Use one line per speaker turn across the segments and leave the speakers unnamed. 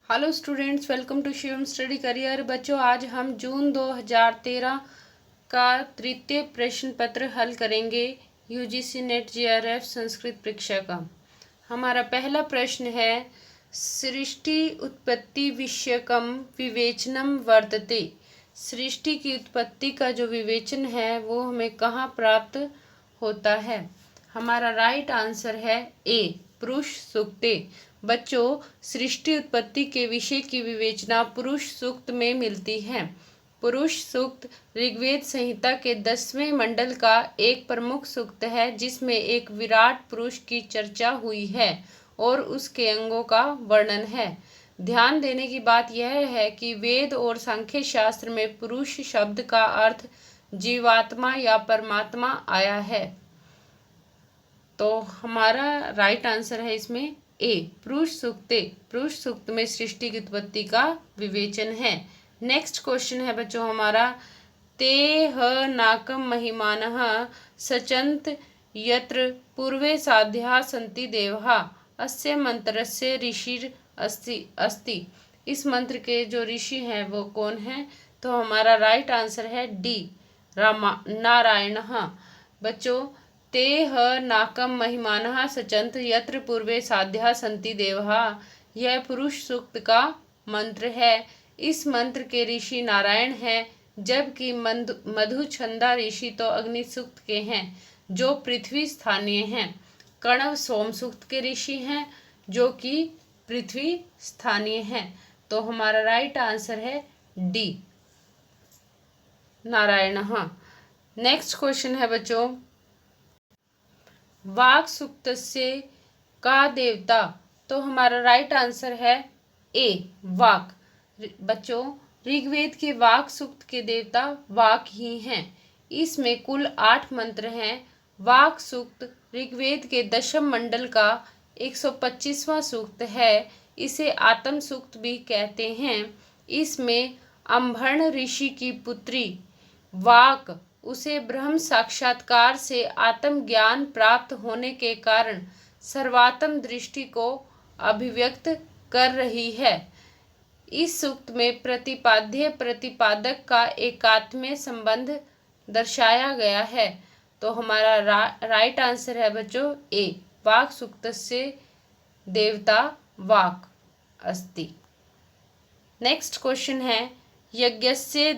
Hello students, welcome to Shivam study career. बच्चों, आज हम जून 2013 का तृतीय प्रश्न पत्र हल करेंगे यूजीसी नेट जीआरएफ संस्कृत परीक्षा का। हमारा पहला प्रश्न है, सृष्टि उत्पत्ति विषयकम विवेचनम वर्तते। सृष्टि की उत्पत्ति का जो विवेचन है वो हमें कहाँ प्राप्त होता है। हमारा राइट आंसर है ए, पुरुष सूक्ते। बच्चों, सृष्टि उत्पत्ति के विषय की विवेचना पुरुष सूक्त में मिलती है। पुरुष सूक्त ऋग्वेद संहिता के 10वें मंडल का एक प्रमुख सूक्त है जिसमें एक विराट पुरुष की चर्चा हुई है और उसके अंगों का वर्णन है। ध्यान देने की बात यह है कि वेद और सांख्य शास्त्र में पुरुष शब्द का अर्थ जीवात्मा या परमात्मा आया है। तो हमारा राइट आंसर है इसमें ए, पुरुष सूक्ते। पुरुष सूक्त में सृष्टि की उत्पत्ति का विवेचन है। नेक्स्ट क्वेश्चन है बच्चों हमारा, ते ह नाकम महिमानः सचंत यत्र पूर्वे साध्या सन्ति देवः अस्य मंत्रस्य ऋषिर अस्ति। इस मंत्र के जो ऋषि हैं वो कौन हैं? तो हमारा राइट आंसर है डी, नारायणः। बच्चों, ते ह नाकम महिमानः सचंत यत्र पूर्वे साध्या सन्ति देवः, यह पुरुष सूक्त का मंत्र है। इस मंत्र के ऋषि नारायण हैं, जबकि मधुछंदा ऋषि तो अग्नि सूक्त के हैं जो पृथ्वी स्थानीय हैं। कणव सोम सूक्त के ऋषि हैं जो कि पृथ्वी स्थानीय हैं। तो हमारा राइट आंसर है डी, नारायणः। नेक्स्ट क्वेश्चन है बच्चों, वाक् सूक्तस्य का देवता। तो हमारा राइट आंसर है ए, वाक। बच्चों, ऋग्वेद के वाक सूक्त के देवता वाक ही हैं। इसमें कुल 8 मंत्र हैं। वाक सूक्त ऋग्वेद के 10वें मंडल का 125वां सूक्त है। इसे आत्म सूक्त भी कहते हैं। इसमें अंभर्ण ऋषि की पुत्री वाक, उसे ब्रह्म साक्षात्कार से आत्मज्ञान प्राप्त होने के कारण सर्वात्म दृष्टि को अभिव्यक्त कर रही है। इस सूक्त में प्रतिपाद्य प्रतिपादक का एकात्म्य संबंध दर्शाया गया है। तो हमारा राइट आंसर है बच्चों ए, वाक् सूक्तस्य देवता वाक अस्ति। नेक्स्ट क्वेश्चन है, यज्ञस्य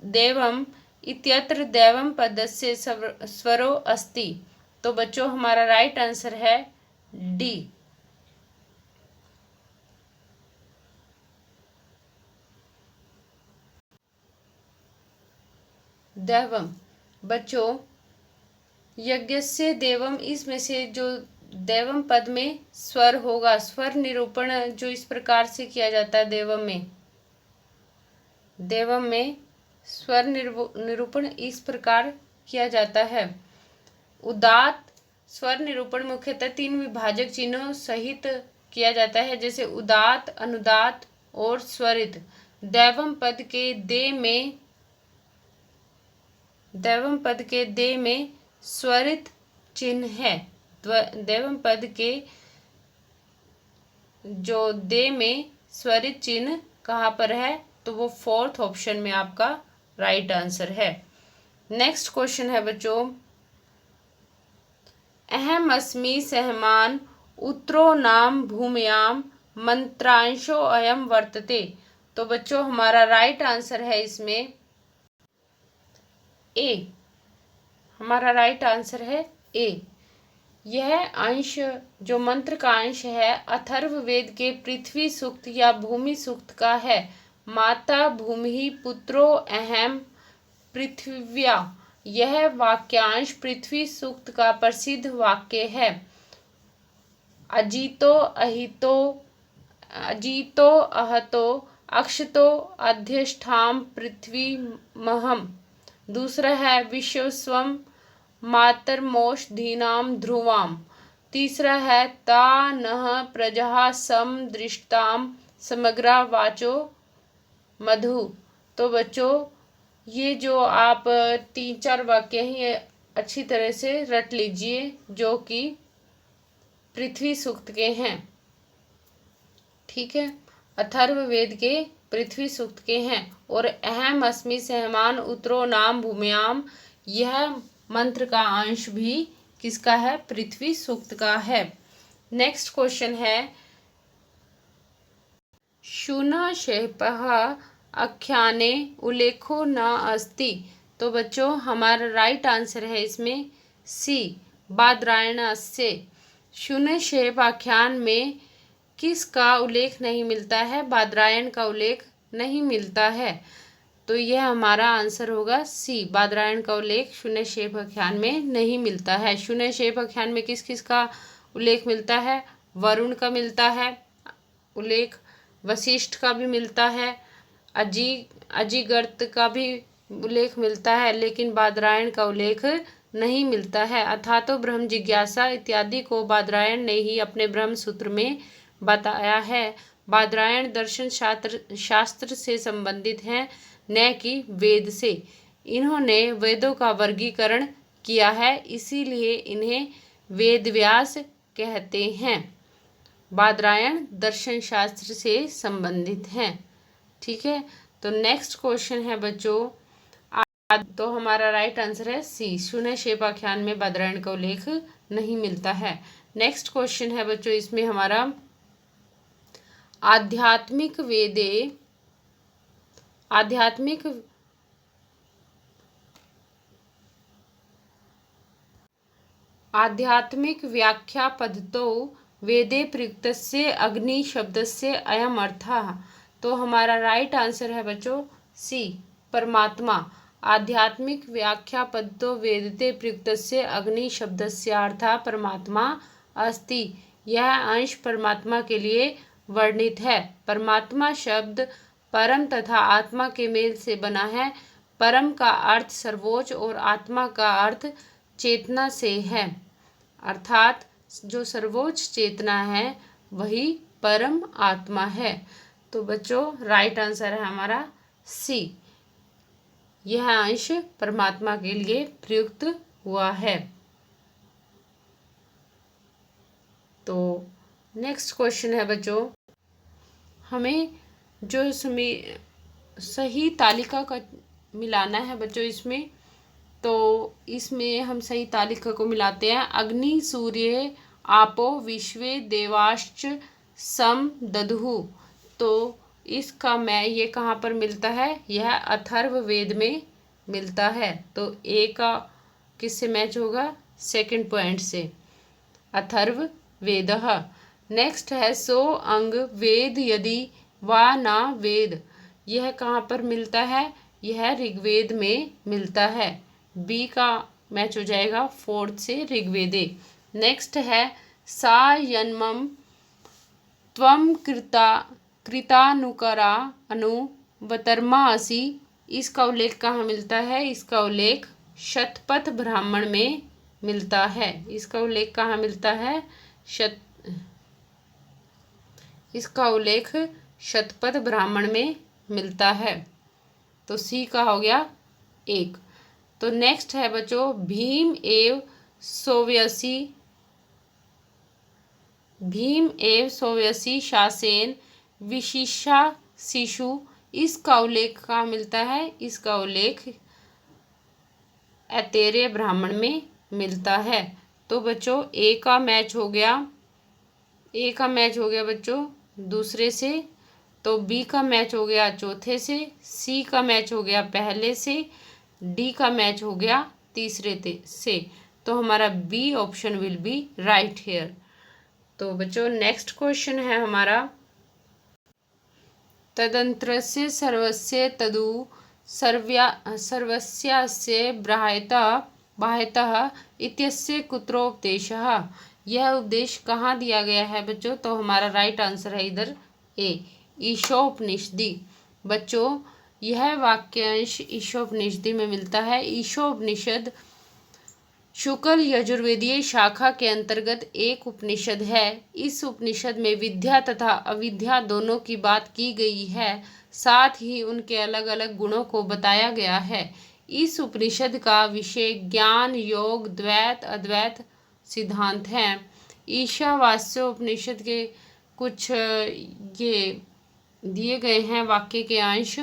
देवम इत्यत्र दैवम पदस्य स्वरो अस्ति। तो बच्चों हमारा राइट आंसर है डी, दैवम। बच्चों, यज्ञस्य देवम, इसमें से जो देवम पद में स्वर होगा, स्वर निरूपण जो इस प्रकार से किया जाता है देवम में स्वर निरूपण इस प्रकार किया जाता है। उदात्त स्वर निरूपण मुख्यतः 3 विभाजक चिन्हों सहित किया जाता है, जैसे उदात्त, अनुदात्त और स्वरित। दैवम पद के दे में स्वरित चिन्ह है। दैवम पद के जो दे में स्वरित चिन्ह कहाँ पर है? तो वो 4th ऑप्शन में आपका राइट आंसर है। नेक्स्ट क्वेश्चन है बच्चों, अहम अस्मि सहमान उत्तरो नाम भूम्याम मंत्रांशो अयम वर्तते। तो बच्चों हमारा राइट आंसर है इसमें ए, हमारा राइट आंसर है ए। यह अंश जो मंत्र का अंश है अथर्ववेद के पृथ्वी सूक्त या भूमि सूक्त का है। माता भूमि पुत्रो अहम पृथिव्या, यह वाक्यांश पृथ्वी सूक्त का प्रसिद्ध वाक्य है। अजीतो अहतो अक्षतो अध्यष्ठाम पृथ्वी महम। दूसरा है विश्वस्वम मातर्मोषधीनाम ध्रुवाम। तीसरा है ता नः प्रजा सम दृष्टाम समग्रा वाचो मधु। तो बच्चों, ये जो आप 3-4 वाक्य हैं ये अच्छी तरह से रट लीजिए जो कि पृथ्वी सूक्त के हैं। ठीक है। अथर्ववेद के पृथ्वी सूक्त के हैं। और अहम अस्मि सहमान उतरो नाम भूम्याम, यह मंत्र का अंश भी किसका है? पृथ्वी सूक्त का है। नेक्स्ट क्वेश्चन है शूना शेपः आख्याने उल्लेखो न अस्ति। तो बच्चों हमारा राइट आंसर है इसमें सी, बादरायणस्य। शून्यक्षेप आख्यान में किसका उल्लेख नहीं मिलता है? बादरायण का उल्लेख नहीं मिलता है। तो यह हमारा आंसर होगा सी, बादरायण का उल्लेख शून्यक्षेप आख्यान में नहीं मिलता है। शून्यक्षेप आख्यान में किस किस का उल्लेख मिलता है? वरुण का मिलता है उल्लेख, वशिष्ठ का भी मिलता है, अजिगर्त का भी उल्लेख मिलता है, लेकिन बादरायण का उल्लेख नहीं मिलता है। अथा तो ब्रह्म जिज्ञासा इत्यादि को बादरायण ने ही अपने ब्रह्म सूत्र में बताया है। बादरायण दर्शन शास्त्र से संबंधित हैं, न कि वेद से। इन्होंने वेदों का वर्गीकरण किया है, इसीलिए इन्हें वेदव्यास कहते हैं। बादरायण दर्शन शास्त्र से संबंधित हैं। ठीक है, तो नेक्स्ट क्वेश्चन है बच्चों, तो हमारा राइट आंसर है सी, शून्यक्षेप आख्यान में बादरायण का उल्लेख नहीं मिलता है। नेक्स्ट क्वेश्चन है बच्चों इसमें हमारा आध्यात्मिक व्याख्या पद्धतो वेदे प्रयुक्तस्य अग्नि शब्दस्य अयम अर्थः। तो हमारा राइट आंसर है बच्चों सी, परमात्मा। आध्यात्मिक व्याख्या पद्धतो वेदते प्रयुक्तस्य अग्नि शब्दस्य अर्थः परमात्मा अस्ति। यह अंश परमात्मा के लिए वर्णित है। परमात्मा शब्द परम तथा आत्मा के मेल से बना है। परम का अर्थ सर्वोच्च और आत्मा का अर्थ चेतना से है, अर्थात जो सर्वोच्च चेतना है वही परम आत्मा है। तो बच्चों राइट आंसर है हमारा सी, यह अंश परमात्मा के लिए प्रयुक्त हुआ है। तो नेक्स्ट क्वेश्चन है बच्चों, हमें जो सही तालिका का मिलाना है बच्चों इसमें, तो इसमें हम सही तालिका को मिलाते हैं। अग्नि सूर्य आपो विश्वे देवाश्च सम दधु। तो इसका ये कहाँ पर मिलता है? यह अथर्ववेद में मिलता है। तो ए का किससे मैच होगा? सेकंड पॉइंट से, अथर्ववेदः। नेक्स्ट है सो अंग वेद यदि वा ना वेद। यह कहाँ पर मिलता है? यह ऋग्वेद में मिलता है। बी का मैच हो जाएगा फोर्थ से, ऋग्वेदे। नेक्स्ट है सायन्मम त्वम कृतानुकरा अनुवतर्मा असि। इसका उल्लेख कहाँ मिलता है? इसका उल्लेख शतपथ ब्राह्मण में मिलता है। इसका उल्लेख कहाँ मिलता है? इसका उल्लेख शतपथ ब्राह्मण में मिलता है। तो सी का हो गया एक। तो नेक्स्ट है बच्चों भीम एव सोव्यसी शासेन विशिषा शिशु। इसका उल्लेख कहाँ मिलता है? इसका उल्लेख ऐतरेय ब्राह्मण में मिलता है। तो बच्चों ए का मैच हो गया बच्चों दूसरे से, तो बी का मैच हो गया चौथे से, सी का मैच हो गया पहले से, डी का मैच हो गया तीसरे से। तो हमारा B option will be right here. तो बच्चों नेक्स्ट क्वेश्चन है हमारा तदंत्रस्य सर्वस्य तदु सर्वस्यास्य बाह्यतः इत्यस्य कुत्रोपदेशः। यह उपदेश कहाँ दिया गया है बच्चों? तो हमारा राइट आंसर है इधर ए, ईशोपनिषदि। बच्चों यह वाक्यांश ईशोपनिषदि में मिलता है। ईशोपनिषद शुक्ल यजुर्वेदीय शाखा के अंतर्गत एक उपनिषद है। इस उपनिषद में विद्या तथा अविद्या दोनों की बात की गई है, साथ ही उनके अलग अलग गुणों को बताया गया है। इस उपनिषद का विषय ज्ञान, योग, द्वैत, अद्वैत सिद्धांत हैं। ईशावास्योपनिषद के कुछ ये दिए गए हैं वाक्य के अंश,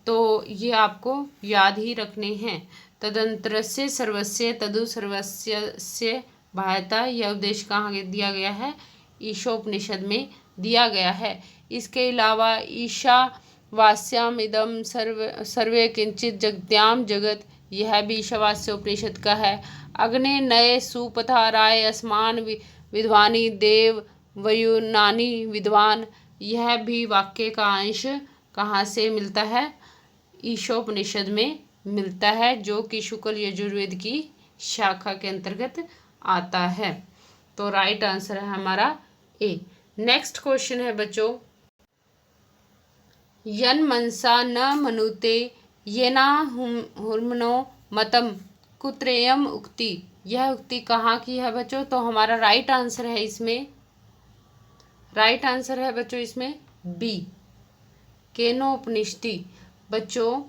तो ये आपको याद ही रखने हैं। तदंतरस्य सर्वस्य तदु सर्वस्य बाह्यता, यह उपदेश कहाँ दिया गया है? ईशोपनिषद में दिया गया है। इसके अलावा ईशावास्याम इदम सर्वे किंचित जगत्याम जगत, यह भी ईशावास्य उपनिषद का है। अग्ने नये सुपथाराय अस्मान विद्वानी देव वयुनानी विद्वान, यह भी वाक्य का अंश कहाँ से मिलता है? ईशोपनिषद में मिलता है, जो कि शुक्ल यजुर्वेद की शाखा के अंतर्गत आता है। तो राइट आंसर है हमारा ए। नेक्स्ट क्वेश्चन है बच्चों, यन मनसा न मनुते येना हुर्मनो मतम कुत्रेयम उक्ति, यह उक्ति कहाँ की है बच्चों? तो हमारा राइट आंसर है इसमें, राइट आंसर है बच्चों इसमें बी, केनोपनिषदि। बच्चों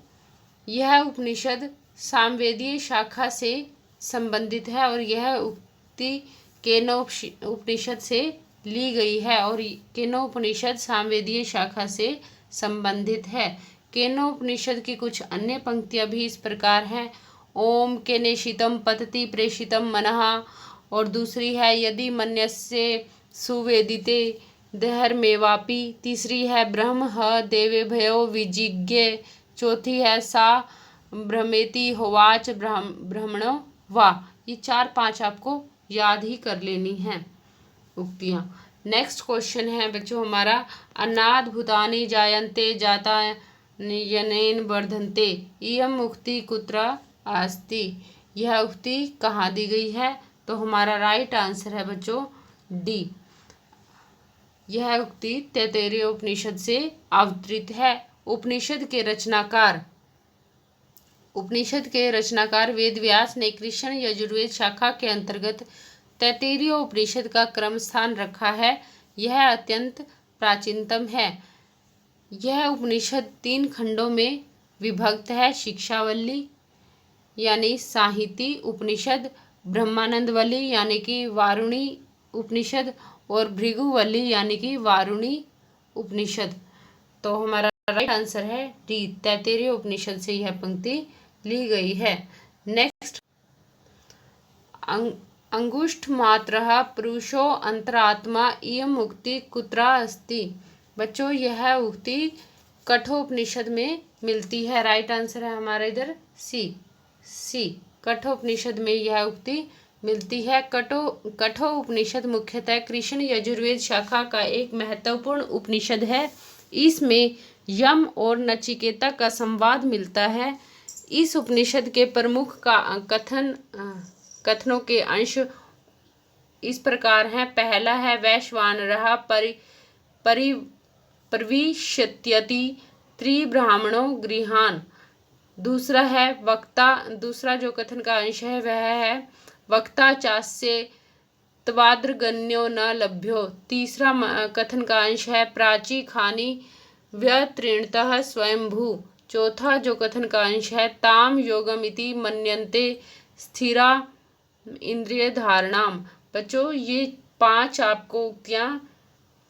यह उपनिषद सामवेदीय शाखा से संबंधित है और यह उक्ति केनोपनिषद से ली गई है और केनोपनिषद सामवेदीय शाखा से संबंधित है। केनोपनिषद की कुछ अन्य पंक्तियां भी इस प्रकार हैं, ओम केनेशितम पतति प्रेषितम मनः, और दूसरी है यदि मन्यस्य सुवेदिते देहर्मेवापि, तीसरी है ब्रह्म ह देवे भयो विजिज्ञे, चौथी है सा भ्रमेति होवाच ब्रह्मणो वाह। ये 4-5 आपको याद ही कर लेनी है उक्तियां। नेक्स्ट क्वेश्चन है बच्चों हमारा, अन्नाद भूतानि जायन्ते जाता यनेन वर्धन्ते, इयम उक्ति कुत्र अस्ति, यह उक्ति कहाँ दी गई है? तो हमारा राइट आंसर है बच्चों डी, यह उक्ति तैत्तिरीय उपनिषद से अवतरित है। उपनिषद के रचनाकार वेद व्यास ने कृष्ण यजुर्वेद शाखा के अंतर्गत तैत्तिरीय उपनिषद का क्रम स्थान रखा है। यह अत्यंत प्राचीनतम है। यह उपनिषद 3 खंडों में विभक्त है, शिक्षावल्ली यानी साहिती उपनिषद, ब्रह्मानंदवल्ली यानी कि वारुणी उपनिषद, और भृगुवल्ली यानी कि वारुणी उपनिषद। तो हमारा राइट आंसर है डी, तैत्तिरीय उपनिषद से यह पंक्ति ली गई है। नेक्स्ट, अंगुष्ठ मात्रः पुरुषो अंतरात्मा इयम उक्ति कुत्र अस्ति, बच्चों यह उक्ति कठोपनिषद में मिलती है। राइट आंसर है हमारा इधर सी, कठोपनिषद में यह उक्ति मिलती है। कठोपनिषद मुख्यतः कृष्ण यजुर्वेद शाखा का एक महत्वपूर्ण उपनिषद है। इसमें यम और नचिकेता का संवाद मिलता है। इस उपनिषद के प्रमुख कथनों के अंश इस प्रकार हैं। पहला है वैश्वानरः प्रविशत्यति त्रिब्राह्मणो गृहान। दूसरा जो कथन का अंश है वह है वक्ता चास्य त्वाद्रगण्यो न लभ्यो। तीसरा कथन का अंश है प्राची खानी व्यतीर्णतः स्वयंभू। चौथा जो कथन का अंश है ताम योगमिति मन्यन्ते स्थिरा इंद्रिय धारणाम। बच्चों ये 5 आपको उक्तियां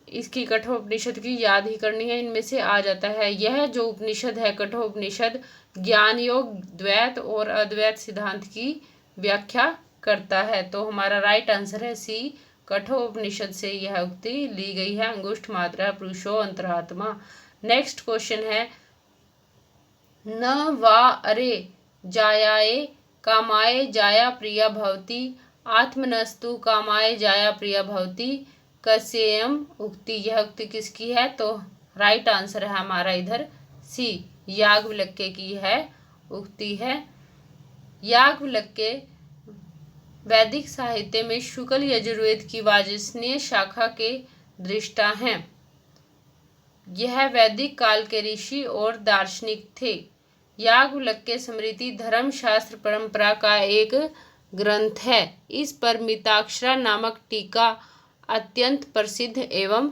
इसकी कठोपनिषद की याद ही करनी है, इनमें से आ जाता है। यह जो उपनिषद है कठोपनिषद ज्ञान योग, द्वैत और अद्वैत सिद्धांत की व्याख्या करता है। तो हमारा राइट आंसर है सी, कठोपनिषद से यह उक्ति ली गई है, अंगुष्ठ मात्रा पुरुषो अंतरात्मा। नेक्स्ट क्वेश्चन है, न वा अरे जायाए कामाय जाया प्रिया भवति आत्मनस्तु कामाय जाया प्रिया भवति कस्येयम उक्ति, यह उक्ति किसकी है? तो राइट आंसर है हमारा इधर सी, याज्ञवल्क्य की है उक्ति है। याज्ञवल्क्य वैदिक साहित्य में शुक्ल यजुर्वेद की वाजसनेय शाखा के दृष्टा हैं। यह वैदिक काल के ऋषि और दार्शनिक थे। याज्ञवल्क्य स्मृति धर्मशास्त्र परंपरा का एक ग्रंथ है। इस पर मिताक्षरा नामक टीका अत्यंत प्रसिद्ध एवं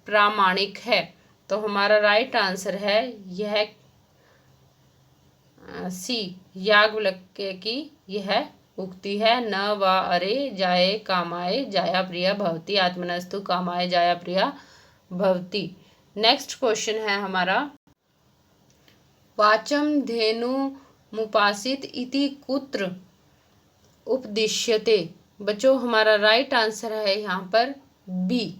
प्रामाणिक है। तो हमारा राइट आंसर है यह सी, याज्ञवल्क्य की यह उक्ति है। न वा अरे जाये कामाय जाया प्रिया भवति आत्मनस्तु कामाय जाया प्रिया भवति। नेक्स्ट क्वेश्चन है हमारा, वाचम धेनु मुपासित इति कुत्र उपदिश्यते। बच्चों हमारा राइट आंसर है यहाँ पर बी,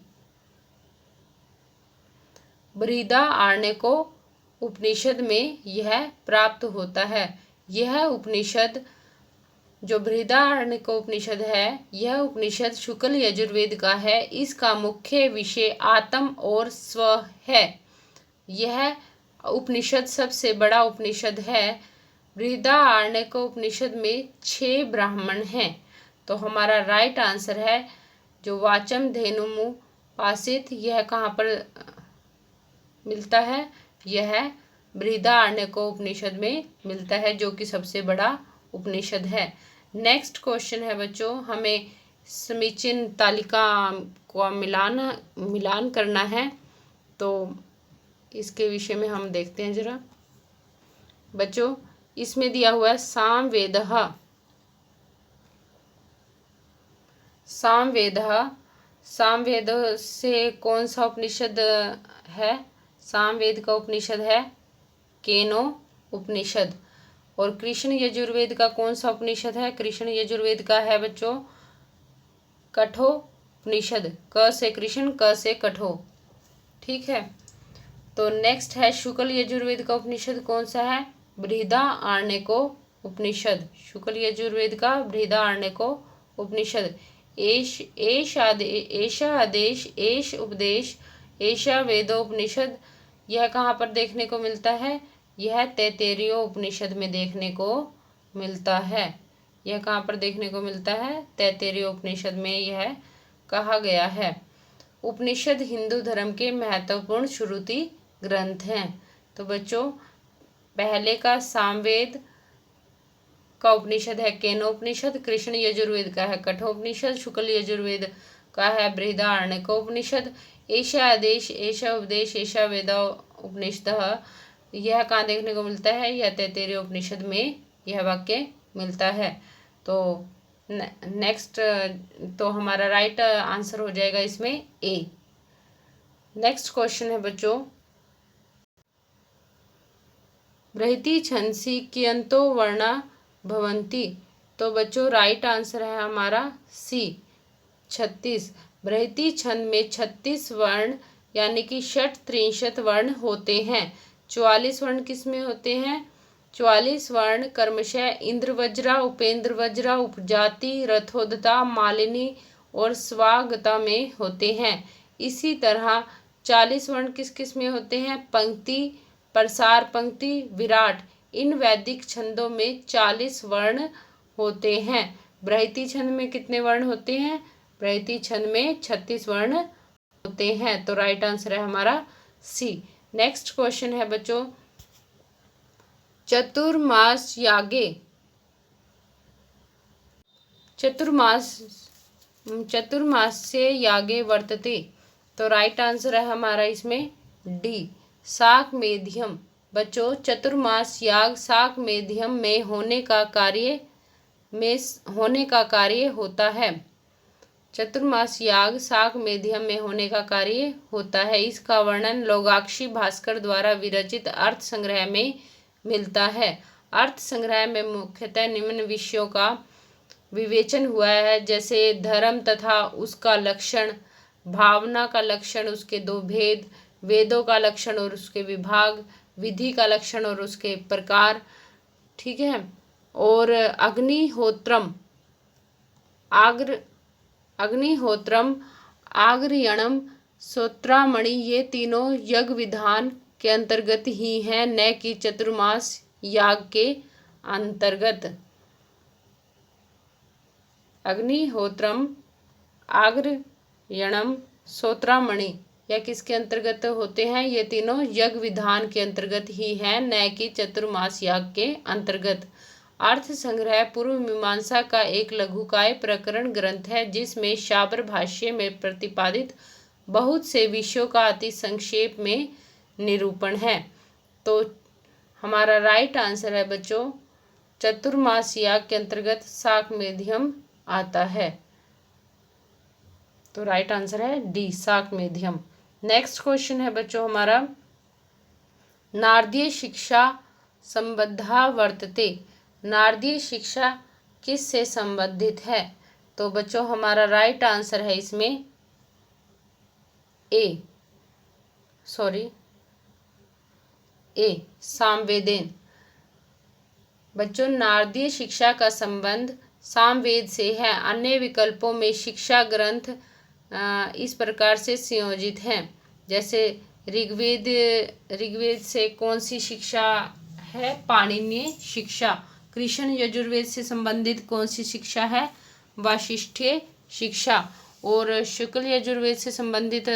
बृहदारण्यको उपनिषद में यह प्राप्त होता है। यह उपनिषद जो बृहदारण्यक उपनिषद है, यह उपनिषद शुक्ल यजुर्वेद का है। इसका मुख्य विषय आत्म और स्व है। यह उपनिषद सबसे बड़ा उपनिषद है। बृहदारण्यक उपनिषद में 6 ब्राह्मण हैं। तो हमारा राइट आंसर है जो वाचम धेनुमुपासित, यह कहाँ पर मिलता है? यह बृहदारण्यक उपनिषद में मिलता है, जो कि सबसे बड़ा उपनिषद है। नेक्स्ट क्वेश्चन है बच्चों, हमें समीचीन तालिका को मिलान करना है। तो इसके विषय में हम देखते हैं जरा। बच्चों इसमें दिया हुआ है सामवेदः। सामवेद से कौन सा उपनिषद है? सामवेद का उपनिषद है केनो उपनिषद। और कृष्ण यजुर्वेद का कौन सा उपनिषद है? कृष्ण यजुर्वेद का है बच्चों कठो उपनिषद। क से कृष्ण, क से कठो। ठीक है। तो नेक्स्ट है शुक्ल यजुर्वेद का उपनिषद कौन सा है? बृहदारण्यको उपनिषद। शुक्ल यजुर्वेद का बृहदारण्यको उपनिषद। एष आदेश, एष उपदेश, एषा वेदोपनिषद, यह कहाँ पर देखने को मिलता है? यह तैत्तिरीय उपनिषद में देखने को मिलता है। यह कहाँ पर देखने को मिलता है? तैत्तिरीय उपनिषद में यह कहा गया है। उपनिषद हिंदू धर्म के महत्वपूर्ण श्रुति ग्रंथ हैं। तो बच्चों पहले का सामवेद का उपनिषद है केनोपनिषद, कृष्ण यजुर्वेद का है कठोपनिषद, शुक्ल यजुर्वेद का है बृहदारण्यक उपनिषद। एषा आदेश, एषा उपदेश, एषा वेदा उपनिषद, यह कहाँ देखने को मिलता है? यह तैत्तिरीय उपनिषद में यह वाक्य मिलता है। तो नेक्स्ट, तो हमारा राइट आंसर हो जाएगा इसमें ए। नेक्स्ट क्वेश्चन है बच्चों, बृहति छंदसि कियंतो वर्णा भवन्ति। तो बच्चों राइट आंसर है हमारा सी 36। बृहति छंद में 36 वर्ण यानी कि 63 वर्ण होते हैं। 44 वर्ण किस में होते हैं? 44 वर्ण क्रमशः इंद्रवज्रा, उपेंद्रवज्रा, उपजाति, रथोदता, मालिनी और स्वागता में होते हैं। इसी तरह 40 वर्ण किस किस में होते हैं? पंक्ति, प्रसार पंक्ति, विराट। इन वैदिक छंदों में 40 वर्ण होते हैं। बृहति छंद में कितने वर्ण होते हैं? बृहति छंद में 36 वर्ण होते हैं। तो राइट आंसर है हमारा सी। नेक्स्ट क्वेश्चन है बच्चों, चतुर्मास यागे, चतुर्मास से यागे वर्तते। तो राइट आंसर है हमारा इसमें डी शाक मेध्यम। बच्चों चतुर्मास याग शाक मेध्यम में होने का कार्य होता है। चतुर्मास याग शाक मेध्यम में होने का कार्य होता है। इसका वर्णन लोगाक्षी भास्कर द्वारा विरचित अर्थ संग्रह में मिलता है। अर्थ संग्रह में मुख्यतः निम्न विषयों का विवेचन हुआ है, जैसे धर्म तथा उसका लक्षण, भावना का लक्षण, उसके 2 भेद, वेदों का लक्षण और उसके विभाग, विधि का लक्षण और उसके प्रकार। ठीक है। और अग्निहोत्रम, आग्रयणम, श्रोत्रामणि, ये तीनों यज्ञ विधान के अंतर्गत ही हैं, न कि चतुर्मास याग के अंतर्गत। अग्निहोत्रम, आग्रयणम, श्रोत्रामणि यह किसके अंतर्गत होते हैं? ये तीनों यज्ञ विधान के अंतर्गत ही हैं, न कि चतुर्मास याग के अंतर्गत। अर्थ संग्रह पूर्व मीमांसा का एक लघुकाय प्रकरण ग्रंथ है, जिसमें शाबर भाष्य में प्रतिपादित बहुत से विषयों का अति संक्षेप में निरूपण है। तो हमारा राइट आंसर है बच्चों चतुर्मास याग के अंतर्गत शाक मेध्यम आता है। तो राइट आंसर है डी शाक मेध्यम। नेक्स्ट क्वेश्चन है बच्चों हमारा, नारदीय शिक्षा संबद्धा वर्तते। नारदीय शिक्षा किस से संबंधित है? तो बच्चों हमारा राइट आंसर है इसमें ए सामवेदेन। बच्चों नारदीय शिक्षा का संबंध सामवेद से है। अन्य विकल्पों में शिक्षा ग्रंथ इस प्रकार से संयोजित हैं, जैसे ऋग्वेद से कौन सी शिक्षा है? पाणिनीय शिक्षा। कृष्ण यजुर्वेद से संबंधित कौन सी शिक्षा है? वाशिष्ठीय शिक्षा। और शुक्ल यजुर्वेद से संबंधित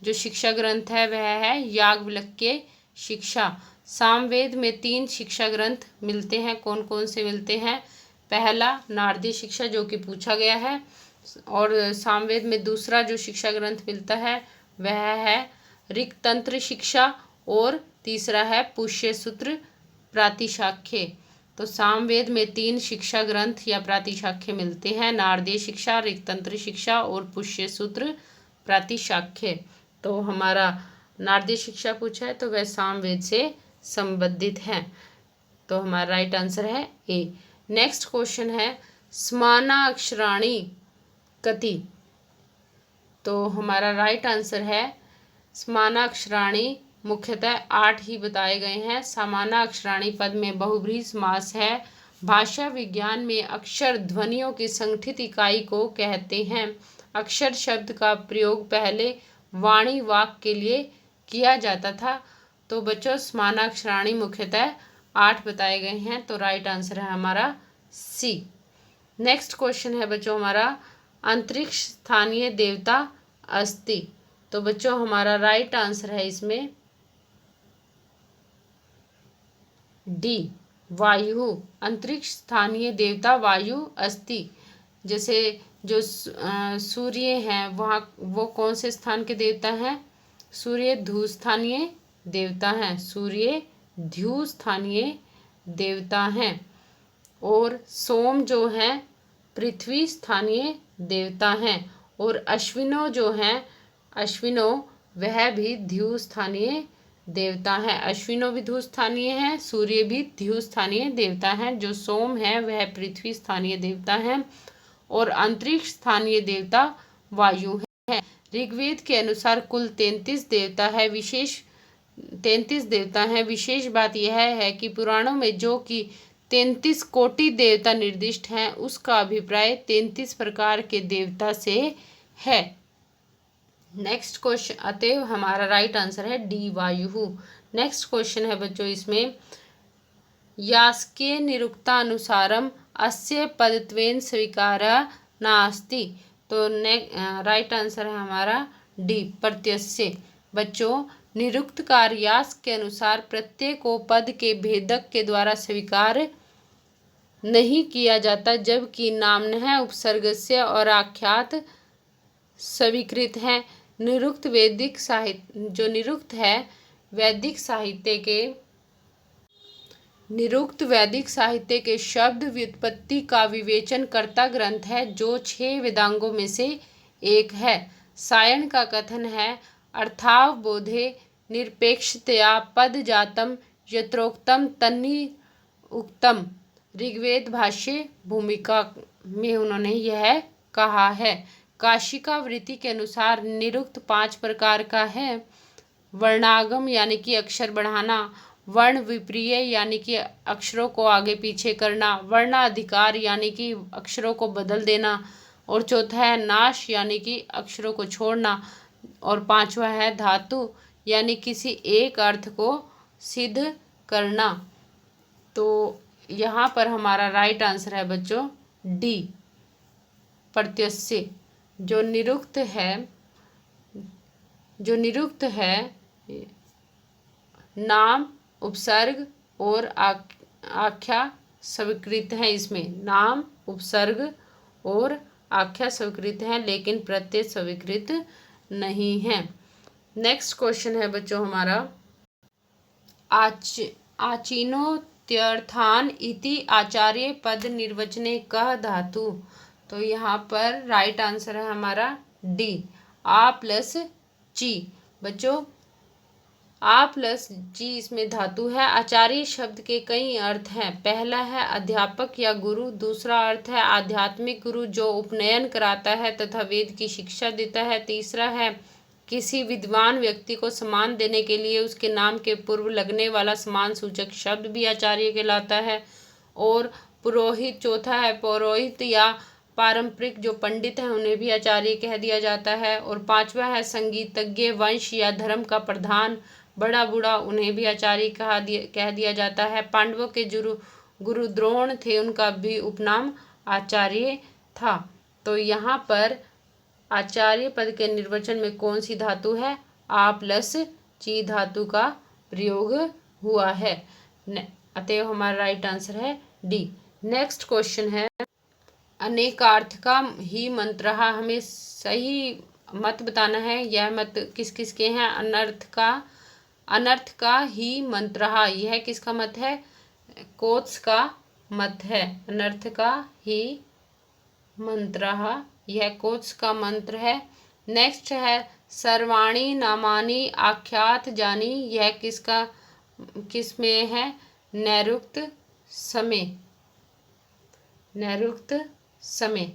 जो शिक्षा ग्रंथ है वह है याज्ञवल्क्य शिक्षा। सामवेद में 3 शिक्षा ग्रंथ मिलते हैं। कौन कौन से मिलते हैं? पहला नारदीय शिक्षा जो कि पूछा गया है, और सामवेद में दूसरा जो शिक्षा ग्रंथ मिलता है वह है ऋक्तंत्र शिक्षा, और तीसरा है पुष्यसूत्र प्रातिशाख्य। तो सामवेद में 3 शिक्षा ग्रंथ या प्रातिशाख्य मिलते हैं, नारदीय शिक्षा, ऋक्तंत्र शिक्षा और पुष्यसूत्र प्रातिशाख्य। तो हमारा नारदीय शिक्षा पूछा है तो वह सामवेद से संबंधित है। तो हमारा राइट आंसर है ए। नेक्स्ट क्वेश्चन है, समानाक्षराणि कति। तो हमारा राइट आंसर है समानाक्षराणि मुख्यतः 8 ही बताए गए हैं। समानाक्षराणि पद में बहुब्रीहि समास है। भाषा विज्ञान में अक्षर ध्वनियों की संगठित इकाई को कहते हैं। अक्षर शब्द का प्रयोग पहले वाणी वाक्य के लिए किया जाता था। तो बच्चों समानाक्षराणि मुख्यतः 8 बताए गए हैं। तो राइट आंसर है हमारा सी। नेक्स्ट क्वेश्चन है बच्चों हमारा, अंतरिक्ष स्थानीय देवता अस्ति। तो बच्चों हमारा राइट आंसर है इसमें डी वायु। अंतरिक्ष स्थानीय देवता वायु अस्ति। जैसे जो सूर्य हैं वहाँ वो कौन से स्थान के देवता हैं? सूर्य ध्रुव स्थानीय देवता हैं। सूर्य ध्रुव स्थानीय देवता हैं। और सोम जो हैं पृथ्वी स्थानीय देवता हैं। और अश्विनो जो हैं, अश्विनो वह भी ध्रुव स्थानीय देवता है। अश्विनो भी ध्रुव स्थानीय है, सूर्य भी ध्रुव स्थानीय देवता है। जो सोम है वह पृथ्वी स्थानीय देवता है, और अंतरिक्ष स्थानीय देवता वायु है। ऋग्वेद के अनुसार कुल 33 देवता है। 33 देवता हैं। विशेष बात यह है कि पुराणों में जो कि 33 कोटि देवता निर्दिष्ट हैं उसका अभिप्राय 33 प्रकार के देवता से है। नेक्स्ट क्वेश्चन, अतएव हमारा राइट आंसर है डी वायु। नेक्स्ट क्वेश्चन है बच्चों इसमें, यास्कीय निरुक्तानुसारम अस्य पदत्वेन स्वीकारः नास्ति। तो राइट आंसर है हमारा डी प्रत्यस्य। बच्चों निरुक्तकार यास्क के अनुसार प्रत्यय को पद के भेदक के द्वारा स्वीकार नहीं किया जाता, जबकि नामनः उपसर्गस्य और आख्यात स्वीकृत है। निरुक्त वैदिक साहित्य जो निरुक्त है निरुक्त वैदिक साहित्य के शब्द व्युत्पत्ति का विवेचन करता ग्रंथ है, जो 6 वेदांगों में से एक है। सायण का कथन है, अर्थावबोधे निरपेक्षतया पद जातम यत्रोक्तम तन्नि उक्तम। ऋग्वेद भाष्य भूमिका में उन्होंने यह कहा है। काशिका वृत्ति के अनुसार निरुक्त 5 प्रकार का है। वर्णागम यानी कि अक्षर बढ़ाना, वर्ण विप्रिय यानी कि अक्षरों को आगे पीछे करना, वर्णाधिकार यानी कि अक्षरों को बदल देना, और चौथा है नाश यानी कि अक्षरों को छोड़ना, और 5वां है धातु यानी किसी एक अर्थ को सिद्ध करना। तो यहाँ पर हमारा राइट आंसर है बच्चों डी प्रत्यस्य। जो निरुक्त है नाम उपसर्ग और आख्या स्वीकृत है। इसमें नाम उपसर्ग और आख्या स्वीकृत है, लेकिन प्रत्यय स्वीकृत नहीं है। नेक्स्ट क्वेश्चन है बच्चों हमारा, आचिनोत्यर्थान इति आचार्य पद निर्वचने कः धातु। तो यहाँ पर राइट आंसर है हमारा डी आ प्लस ची। बच्चों आ प्लस जी इसमें धातु है। आचार्य शब्द के कई अर्थ हैं। पहला है अध्यापक या गुरु, दूसरा अर्थ है आध्यात्मिक गुरु जो उपनयन कराता है तथा वेद की शिक्षा देता है, तीसरा है किसी विद्वान व्यक्ति को सम्मान देने के लिए उसके नाम के पूर्व लगने वाला सम्मान सूचक शब्द भी आचार्य कहलाता है, और पुरोहित चौथा है पौरोहित या पारंपरिक जो पंडित हैं उन्हें भी आचार्य कह दिया जाता है, और पांचवा है संगीतज्ञ वंश या धर्म का प्रधान बड़ा बूढ़ा उन्हें भी आचार्य कह दिया जाता है। पांडवों के गुरु द्रोण थे, उनका भी उपनाम आचार्य था। तो यहाँ पर आचार्य पद के निर्वचन में कौन सी धातु है? आ प्लस ची धातु का प्रयोग हुआ है। अतएव हमारा राइट आंसर है डी। नेक्स्ट क्वेश्चन है अनेकार्थ का ही मंत्र। हमें सही मत बताना है। यह मत किस किस के हैं? अनर्थ का ही मंत्र। यह किसका मत है? कोत्स का मत है। अनर्थ का ही मंत्र, यह कोत्स का मंत्र है। नेक्स्ट है सर्वाणी नामानी आख्यात जानी। यह किस में है? नैरुक्त समय। नैरुक्त समय।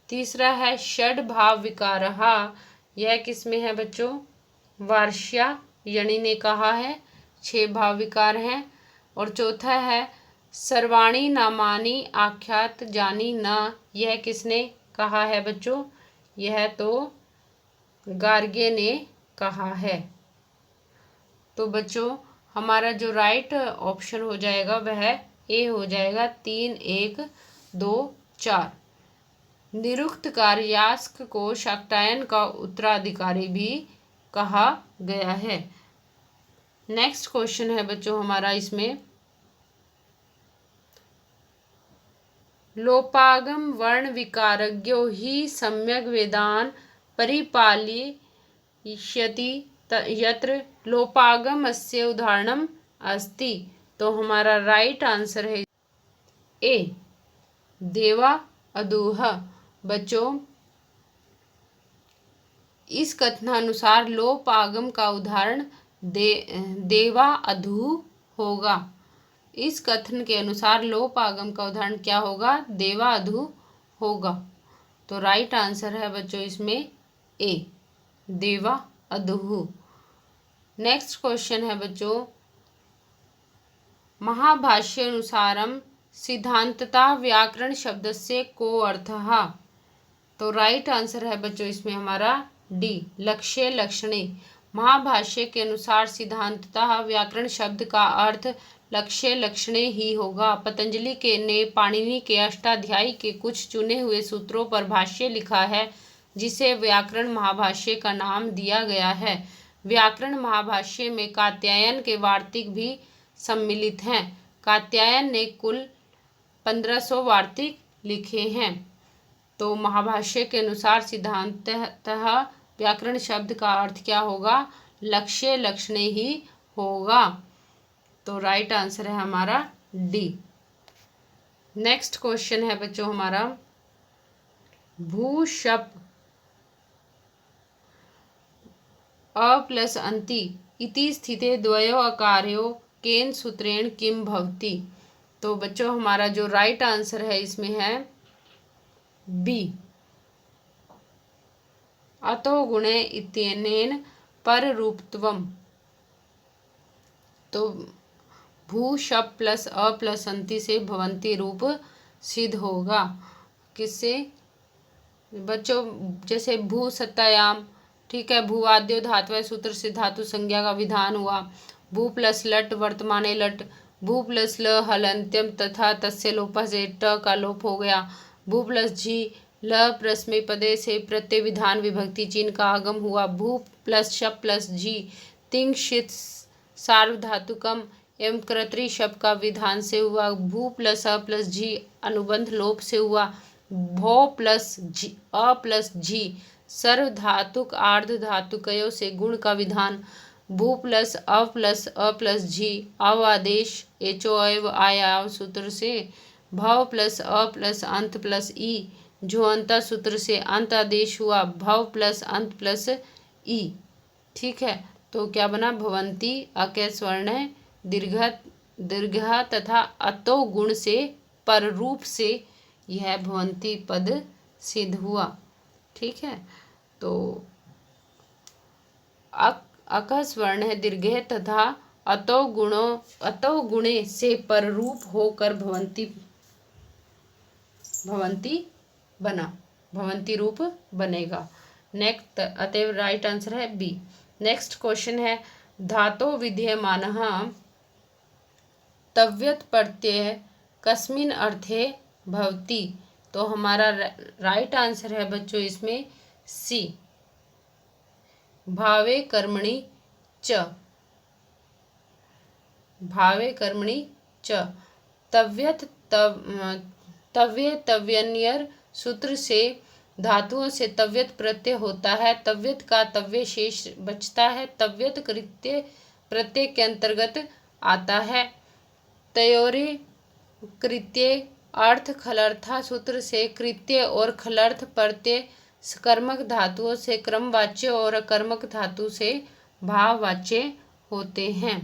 तीसरा है षड भाव विकार। यह किस में है बच्चों? वार्ष्यायणी ने कहा है 6 भाव विकार हैं। और चौथा है सर्वाणी नामानी आख्यात जानी न। यह किसने कहा है बच्चों? यह तो गार्गे ने कहा है। तो बच्चों हमारा जो राइट ऑप्शन हो जाएगा वह ए हो जाएगा। 3 1 2 4। निरुक्त कार्यास्क को शाक्टायन का उत्तराधिकारी भी कहा गया है। नेक्स्ट क्वेश्चन है बच्चों हमारा इसमें लोपागम वर्ण विकारज्ञो ही सम्यक वेदान परिपालयिष्यति यत्र लोपागमस्य उदाहरणम अस्ति। तो हमारा राइट आंसर है ए देवा अदूह। बच्चों इस कथनानुसार लोप आगम का उदाहरण देवा अधू होगा। इस कथन के अनुसार लोप आगम का उदाहरण क्या होगा? देवा अधू होगा। तो राइट आंसर है बच्चों इसमें ए देवा अधू। नेक्स्ट क्वेश्चन है बच्चों महाभाष्य अनुसारम सिद्धांतता व्याकरण शब्द से को अर्थः। तो राइट आंसर है बच्चों इसमें हमारा डी लक्ष्य लक्षणे। महाभाष्य के अनुसार सिद्धांततः व्याकरण शब्द का अर्थ लक्ष्य लक्षणे ही होगा। पतंजलि ने पाणिनि के अष्टाध्यायी के कुछ चुने हुए सूत्रों पर भाष्य लिखा है जिसे व्याकरण महाभाष्य का नाम दिया गया है। व्याकरण महाभाष्य में कात्यायन के वार्तिक भी सम्मिलित हैं। कात्यायन ने कुल 1500 वार्तिक लिखे हैं। तो महाभाष्य के अनुसार सिद्धांततः व्याकरण शब्द का अर्थ क्या होगा? लक्ष्य लक्षणे ही होगा। तो राइट आंसर है हमारा डी। नेक्स्ट क्वेश्चन है बच्चों हमारा भू शप अ प्लस अंति इति स्थिते द्वयो अकार्यो केन सूत्रेण किम भवति। तो बच्चों हमारा जो राइट आंसर है इसमें है बी अतो गुणे इत्यनेन पररूपत्वम। तो भू शप प्लस अ प्लस अंति से भवंती रूप सिद्ध होगा। किससे बच्चों? जैसे भू सत्तायाम, ठीक है, भूवाद्यो धातु सूत्र से धातु संज्ञा का विधान हुआ। भू प्लस लट वर्तमाने लट, भू प्लस ल हलंत्यम तथा तस्य लोप से ट का लोप हो गया। भू प्लस जी ल प्रस्मय पदे से प्रत्यय विधान विभक्ति चिन्ह का आगम हुआ। भू प्लस शप प्लस जी तिंग शित सार्वधातुकम एवं कर्तरी शब्द का विधान से हुआ। भू प्लस अ प्लस जी अनुबंध लोप से हुआ। भो प्लस जी अ प्लस जी सर्वधातुक आर्ध धातुकयों से गुण का विधान। भू प्लस अ प्लस जी अव आदेश एचो एव आया सूत्र से। भव प्लस अ प्लस अंत प्लस ई जो अंता सूत्र से अंत आदेश हुआ भव प्लस अंत प्लस ई। ठीक है, तो क्या बना, भवंती अके स्वर्ण है, दीर्घ तथा अतो गुण से पर रूप से यह भवंती पद सिद्ध हुआ। ठीक है, तो अक स्वर्ण है, दीर्घ तथा अतो गुणे से पर रूप होकर भवंती बना, भवंती रूप बनेगा। नेक्स्ट, अतएव राइट आंसर है बी। नेक्स्ट क्वेश्चन है धातो विधीयमानः तव्यत् प्रत्यय कस्मिन् अर्थे भवति। तो हमारा राइट आंसर है बच्चों इसमें सी, भावे कर्मणि च। भावे कर्मणि च। तव्यत् तव्य तव्यन्यर सूत्र से धातुओं से तव्यत प्रत्यय होता है। तव्यत का तव्य शेष बचता है। तव्यत कृत्य प्रत्यय के अंतर्गत आता है। तयोरे कृत्य अर्थ खलर्था सूत्र से कृत्य और खलर्थ प्रत्यय कर्मक धातुओं से क्रमवाच्य और अकर्मक धातु से भाववाच्य होते हैं।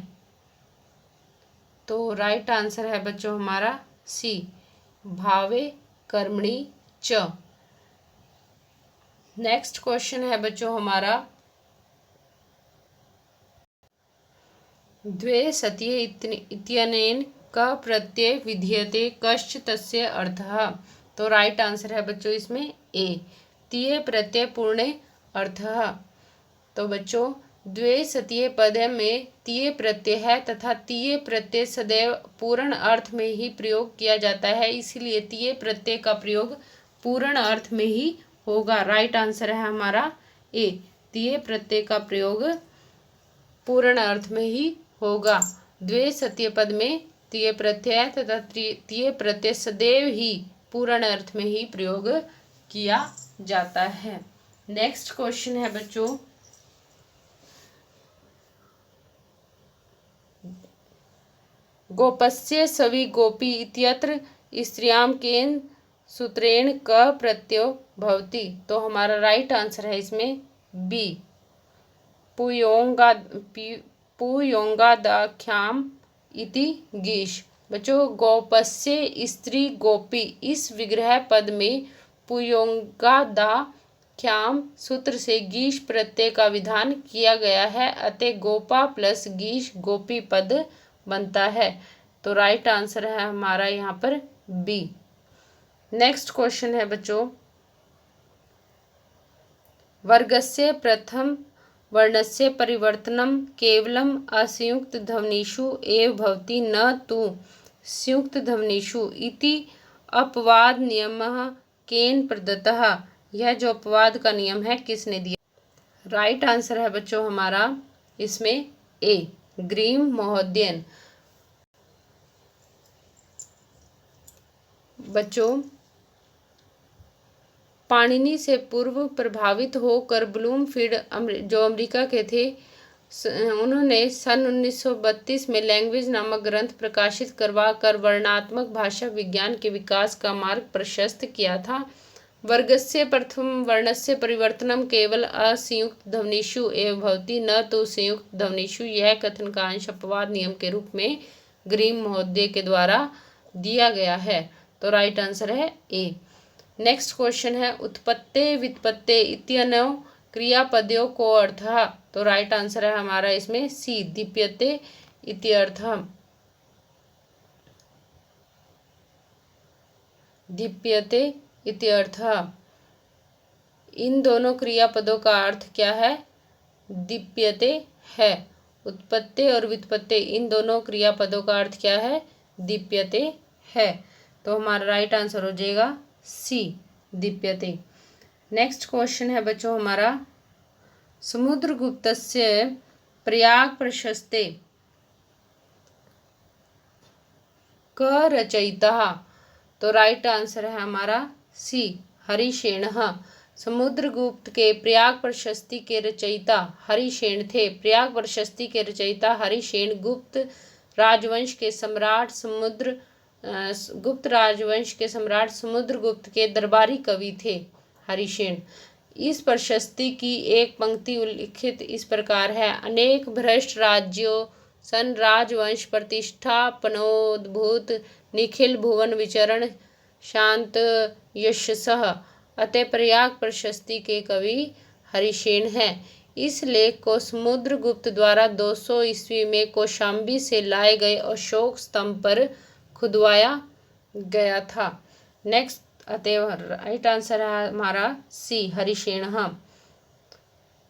तो राइट आंसर है बच्चों हमारा सी, भावे कर्मणि च। नेक्स्ट क्वेश्चन है बच्चों हमारा द्वे सत्ये इत्यनेन क प्रत्यय विधीयते कश्च तस्य अर्थः। तो राइट आंसर है बच्चों इसमें ए, तीय प्रत्यय पूर्ण अर्थः। तो बच्चों द्वे सतीय पद में तीय प्रत्यय है तथा तीय प्रत्यय सदैव पूर्ण अर्थ में ही प्रयोग किया जाता है, इसीलिए तीय प्रत्यय का प्रयोग पूर्ण अर्थ में ही होगा। राइट आंसर है हमारा ए, तीय प्रत्यय का प्रयोग पूर्ण अर्थ में ही होगा। द्वे सतीय पद में तीय प्रत्यय है तथा तीय प्रत्यय सदैव ही पूर्ण अर्थ में ही प्रयोग किया जाता है। नेक्स्ट क्वेश्चन है बच्चों गोपस्य सवि गोपी इत्यत्र स्त्रियां केन सूत्रेण क प्रत्ययो भवति। तो हमारा राइट आंसर है इसमें बी, पुयोंगादाख्याम इति गीश। बच्चों गोपस्य स्त्री गोपी इस विग्रह पद में पुयोंगादाख्याम सूत्र से गीश प्रत्यय का विधान किया गया है, अतः गोपा प्लस गीश गोपी पद बनता है। तो राइट आंसर है हमारा यहाँ पर बी। नेक्स्ट क्वेश्चन है बच्चों वर्गस्य प्रथम वर्णस्य परिवर्तनम केवलम असंयुक्त ध्वनिषु एव भवति न तु संयुक्त ध्वनिषु इति अपवाद नियमः केन प्रदत्तः। यह जो अपवाद का नियम है किसने दिया? राइट आंसर है बच्चों हमारा इसमें ए, ग्रीम महोदयन। बच्चों पाणिनि से पूर्व प्रभावित होकर ब्लूमफील्ड जो अमेरिका के थे, उन्होंने सन 1932 में लैंग्वेज नामक ग्रंथ प्रकाशित करवा कर वर्णात्मक भाषा विज्ञान के विकास का मार्ग प्रशस्त किया था। वर्गस्य प्रथम वर्णस्य परिवर्तनम केवल असंयुक्त ध्वनिषु एव भवति न तो संयुक्त ध्वनिषु, यह कथन का अंश अपवाद नियम के रूप में ग्रीम महोदय के द्वारा दिया गया है। तो राइट आंसर है ए। नेक्स्ट क्वेश्चन है उत्पत्ते व्युत्पत्ते इत्यनयोः क्रियापदयोः को अर्थः। तो राइट आंसर है हमारा इसमें सी, दीप्यते इत्यर्थः। दीप्यते इत्यर्थः। इन दोनों क्रियापदों का अर्थ क्या है? दीप्यते है। उत्पत्ति और व्युत्पत्ति इन दोनों क्रियापदों का अर्थ क्या है? दीप्यते है। तो हमारा राइट आंसर हो जाएगा सी, दीप्यते। नेक्स्ट क्वेश्चन है बच्चों हमारा समुद्रगुप्तस्य प्रयाग प्रशस्ते क रचयिता। तो राइट आंसर है हमारा सी, हरिसेनः। समुद्रगुप्त के प्रयाग प्रशस्ति के रचयिता हरिसेन थे। प्रयाग प्रशस्ति के रचयिता हरिसेन गुप्त राजवंश के सम्राट गुप्त राजवंश के सम्राट समुद्रगुप्त के दरबारी कवि थे हरिसेन। इस प्रशस्ति की एक पंक्ति उल्लिखित इस प्रकार है। अनेक भ्रष्ट राज्यों सन राजवंश प्रतिष्ठा पनोद्भूत निखिल भुवन विचरण शांत यशसः। अतः प्रयाग प्रशस्ति के कवि हरिसेन हैं। इस लेख को समुद्रगुप्त द्वारा 200 ईस्वी में कौशाम्बी से लाए गए अशोक स्तंभ पर खुदवाया गया था। नेक्स्ट अतः राइट आंसर है हमारा सी हरिसेन।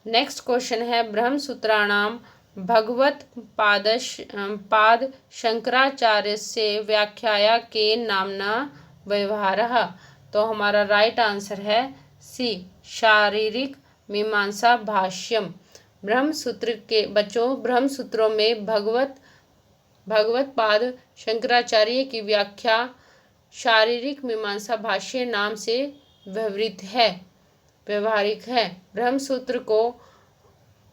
नेक्स्ट क्वेश्चन है ब्रह्मसूत्राणाम भगवत पाद शंकराचार्य से व्याख्याया के नामना व्यवहारः। तो हमारा राइट आंसर है सी शारीरिक मीमांसा भाष्यम। ब्रह्मसूत्र के बच्चों ब्रह्मसूत्रों में भगवत पाद शंकराचार्य की व्याख्या शारीरिक मीमांसा भाष्य नाम से व्यवहारिक है। ब्रह्मसूत्र को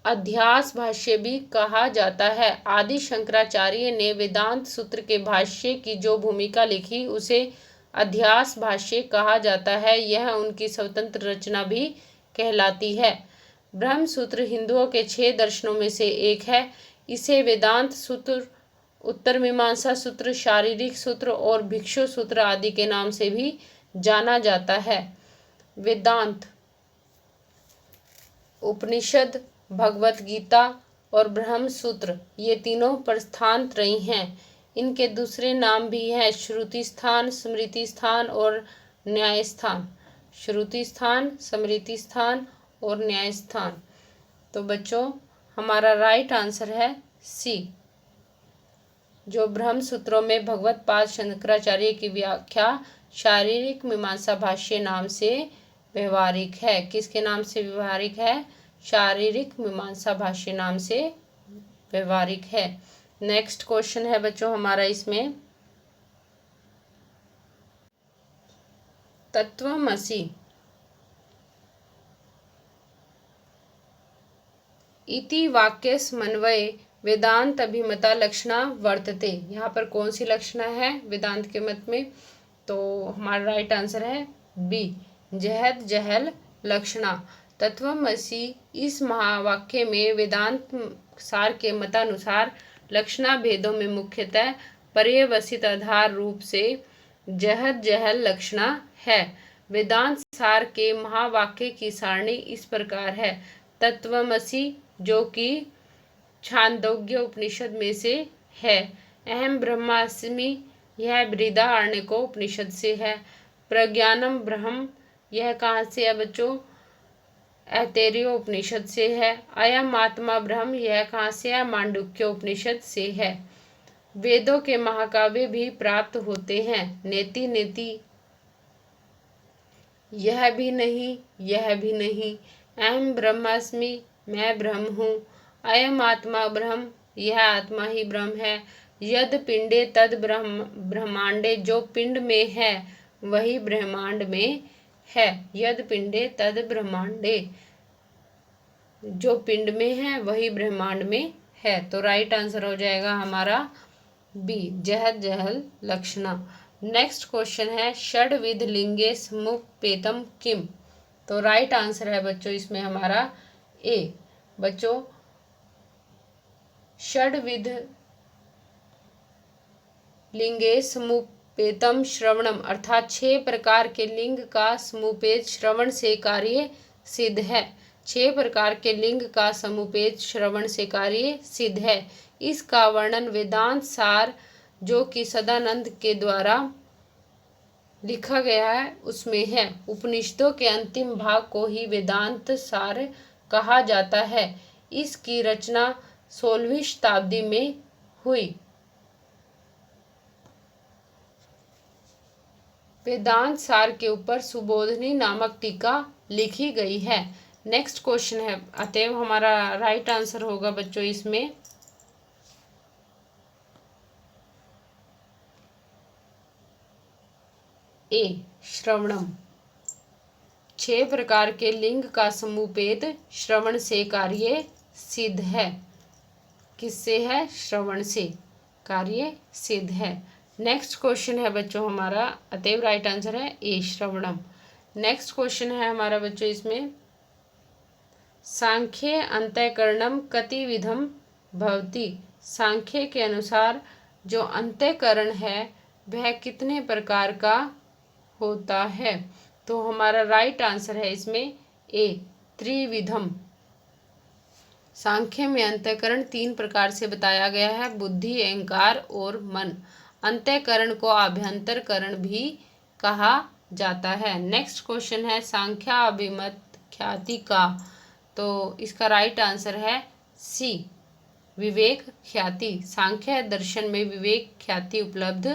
अध्यास भाष्य भी कहा जाता है। आदि शंकराचार्य ने वेदांत सूत्र के भाष्य की जो भूमिका लिखी उसे अध्यास भाष्य कहा जाता है। यह उनकी स्वतंत्र रचना भी कहलाती है। ब्रह्मसूत्र हिंदुओं के 6 दर्शनों में से एक है। इसे वेदांत सूत्र, उत्तर मीमांसा सूत्र, शारीरिक सूत्र और भिक्षु सूत्र आदि के नाम से भी जाना जाता है। वेदांत, उपनिषद, भगवत गीता और ब्रह्मसूत्र ये तीनों प्रस्थानत्रयी हैं। इनके दूसरे नाम भी हैं श्रुति स्थान, स्मृति स्थान और न्याय स्थान। श्रुति स्थान, स्मृति स्थान और न्याय स्थान। तो बच्चों हमारा राइट आंसर है सी, जो ब्रह्मसूत्रों में भगवत पाद शंकराचार्य की व्याख्या शारीरिक मीमांसा भाष्य नाम से व्यवहारिक है। किसके नाम से व्यवहारिक है? शारीरिक मीमांसा भाष्य नाम से व्यवहारिक है। नेक्स्ट क्वेश्चन है बच्चों हमारा इसमें तत्वमसि इति वाक्यस्मन्वये वेदांत अभिमता लक्षणा वर्तते। यहाँ पर कौन सी लक्षणा है वेदांत के मत में? तो हमारा राइट आंसर है बी, जहद जहल लक्षणा। तत्वमसि इस महावाक्य में वेदांत सार के मतानुसार लक्षणा भेदों में मुख्यतः पर्यवसित आधार रूप से जहद जहल लक्षणा है। वेदांत सार के महावाक्य की सारणी इस प्रकार है। तत्वमसि जो कि छांदोग्य उपनिषद में से है। अहम ब्रह्मास्मि यह बृहदारण्यक उपनिषद से है। प्रज्ञानम ब्रह्म यह कहाँ से है बच्चों? ऐतरेय उपनिषद से है। अयम आत्मा ब्रह्म यह कहाँ से है? मांडुक्य उपनिषद से है। वेदों के महाकाव्य भी प्राप्त होते हैं। नेति नेति यह भी नहीं, यह भी नहीं। अहम ब्रह्मास्मि मैं ब्रह्म हूँ। अयम आत्मा ब्रह्म यह आत्मा ही ब्रह्म है। यद पिंडे तद ब्रह्मांडे जो पिंड में है वही ब्रह्मांड में है। यद पिंडे तद ब्रह्मांडे जो पिंड में है वही ब्रह्मांड में है। तो राइट आंसर हो जाएगा हमारा बी, जहद जहल लक्षणा। नेक्स्ट क्वेश्चन है षड्विध लिंगे समुपेतम किम। तो राइट आंसर है बच्चों इसमें हमारा ए। बच्चों षड्विध लिंगे समुपेतम श्रवणम अर्थात 6 प्रकार के लिंग का समुपेत श्रवण से कार्य सिद्ध है। 6 प्रकार के लिंग का समुपेत श्रवण से कार्य सिद्ध है। इसका वर्णन वेदांत सार जो कि सदानंद के द्वारा लिखा गया है उसमें है। उपनिषदों के अंतिम भाग को ही वेदांत सार कहा जाता है। इसकी रचना 16वीं शताब्दी में हुई। वेदांत सार के ऊपर सुबोधनी नामक टीका लिखी गई है। नेक्स्ट क्वेश्चन है अतएव हमारा राइट आंसर होगा बच्चों इसमें ए, श्रवणम। 6 प्रकार के लिंग का समुपेत श्रवण से कार्य सिद्ध है। किससे है? श्रवण से कार्य सिद्ध है। नेक्स्ट क्वेश्चन है बच्चों हमारा, अतएव राइट आंसर है ए श्रवणम। नेक्स्ट क्वेश्चन है हमारा बच्चों इसमें, सांख्ये अंतःकरणम कतिविधम भवति। सांख्य के अनुसार जो अंतःकरण है वह कितने प्रकार का होता है। तो हमारा राइट आंसर है इसमें ए त्रिविधम। सांख्य में अंतःकरण 3 प्रकार से बताया गया है, बुद्धि, अहंकार और मन। अंतःकरण को आभ्यंतरकरण भी कहा जाता है। नेक्स्ट क्वेश्चन है, सांख्या अभिमत ख्याति का। तो इसका राइट आंसर है सी विवेक ख्याति। सांख्य दर्शन में विवेक ख्याति उपलब्ध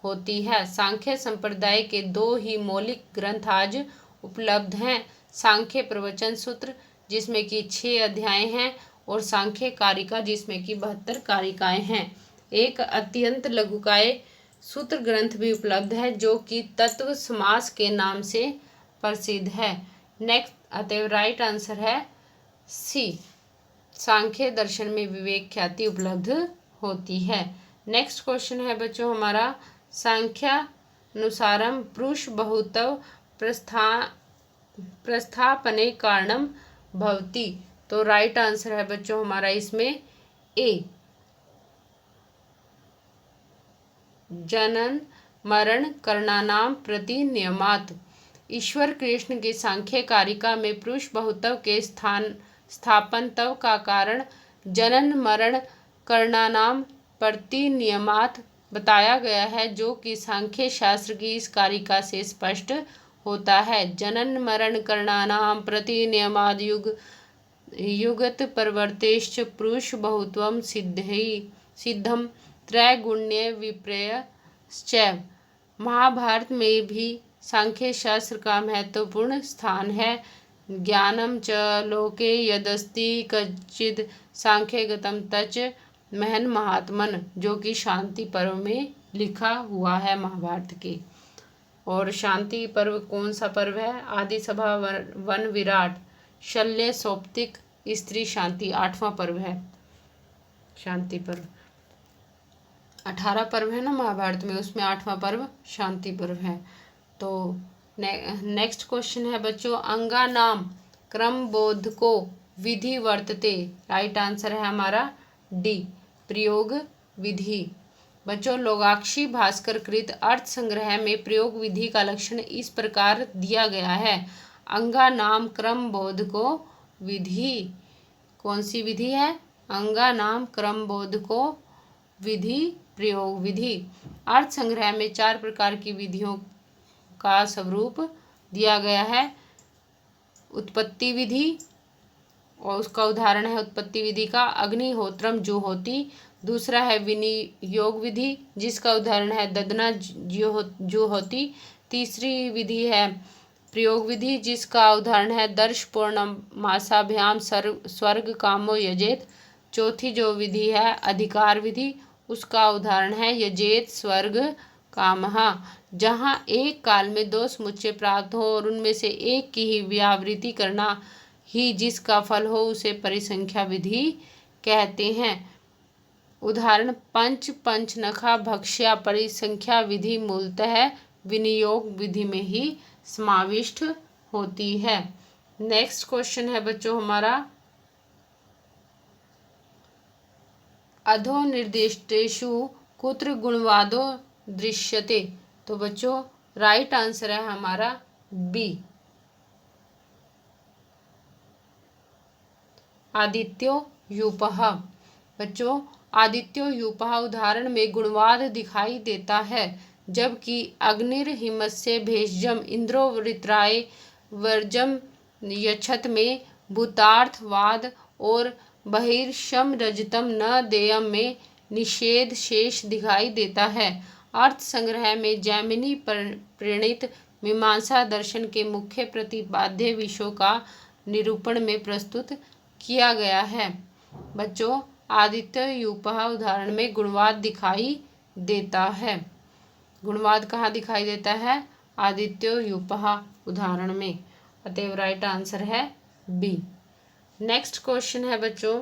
होती है। सांख्य संप्रदाय के 2 ही मौलिक ग्रंथ आज उपलब्ध हैं, सांख्य प्रवचन सूत्र जिसमें कि 6 अध्याय हैं और सांख्य कारिका जिसमें कि 72 कारिकाएं हैं। एक अत्यंत लघुकाय सूत्र ग्रंथ भी उपलब्ध है जो कि तत्व समास के नाम से प्रसिद्ध है। नेक्स्ट अतएव राइट आंसर है सी सांख्य दर्शन में विवेक ख्याति उपलब्ध होती है। नेक्स्ट क्वेश्चन है बच्चों हमारा, सांख्यानुसारम पुरुष बहुत्व प्रस्थापने कारणम भवति। तो राइट आंसर है बच्चों हमारा इसमें ए जनन मरण करणानाम प्रति नियमात। ईश्वर कृष्ण की सांख्य कारिका में पुरुष बहुत्व के स्थापनत्व का कारण जनन मरण करणानाम प्रति नियमात बताया गया है, जो कि सांख्य शास्त्र की इस कारिका से स्पष्ट होता है। जनन मरण करणानाम प्रति नियमाद युगत प्रवर्तेश्च पुरुष बहुत्वम सिद्धम त्रैगुण्य विपर्ययश्च। महाभारत में भी सांख्य शास्त्र का महत्वपूर्ण स्थान है। ज्ञानम च लोके यदस्ति कच्चिद सांख्यगतम तच महन महात्मन, जो कि शांति पर्व में लिखा हुआ है महाभारत के। और शांति पर्व कौन सा पर्व है? आदि सभा वन विराट शल्य सौप्तिक स्त्री शांति 8वां पर्व है शांति पर्व। 18 पर्व है ना महाभारत में, उसमें 8वां पर्व शांति पर्व है। तो नेक्स्ट क्वेश्चन है बच्चों, अंगा नाम क्रम बोध को विधि वर्तते। राइट आंसर है हमारा डी प्रयोग विधि। बच्चों लोगाक्षी भास्कर कृत अर्थ संग्रह में प्रयोग विधि का लक्षण इस प्रकार दिया गया है, अंगा नाम क्रम बोध को विधि। कौन सी विधि है? अंगा नाम क्रम बोध को विधि प्रयोग विधि। अर्थ संग्रह में 4 प्रकार की विधियों का स्वरूप दिया गया है। उत्पत्ति विधि, और उसका उदाहरण है उत्पत्ति विधि का अग्निहोत्रम जुहोति। दूसरा है विनियोग विधि, जिसका उदाहरण है ददना जुहोति। तीसरी विधि है प्रयोग विधि, जिसका उदाहरण है दर्श पूर्णमासाभ्याम स्वर्ग कामो यजेत। चौथी जो विधि है अधिकार विधि, उसका उदाहरण है यजेत स्वर्ग कामहा। जहाँ एक काल में 2 समुच्चय प्राप्त हो और उनमें से एक की ही व्यावृत्ति करना ही जिसका फल हो उसे परिसंख्या विधि कहते हैं। उदाहरण पंचनखा भक्ष्या परिसंख्या विधि मूलतः विनियोग विधि में ही समाविष्ट होती है। नेक्स्ट क्वेश्चन है बच्चों हमारा, अधो निर्दिष्टेषु कुत्र गुणवादो दृश्यते। तो बच्चों राइट आंसर है हमारा बी आदित्यो यूपः। बच्चों आदित्यो यूपः उदाहरण में गुणवाद दिखाई देता है, जबकि अग्निर्हिमस्य भेषजम इंद्रो वृत्राय वर्जम यच्छत में भूतार्थवाद और बहिर्शम रजतम न देयम में निषेध शेष दिखाई देता है। अर्थ संग्रह में जैमिनी प्रणीत मीमांसा दर्शन के मुख्य प्रतिपाद्य विषयों का निरूपण में प्रस्तुत किया गया है। बच्चों आदित्य यूपः उदाहरण में गुणवाद दिखाई देता है। गुणवाद कहाँ दिखाई देता है? आदित्य यूपः उदाहरण में। अतएव राइट आंसर है बी। नेक्स्ट क्वेश्चन है बच्चों,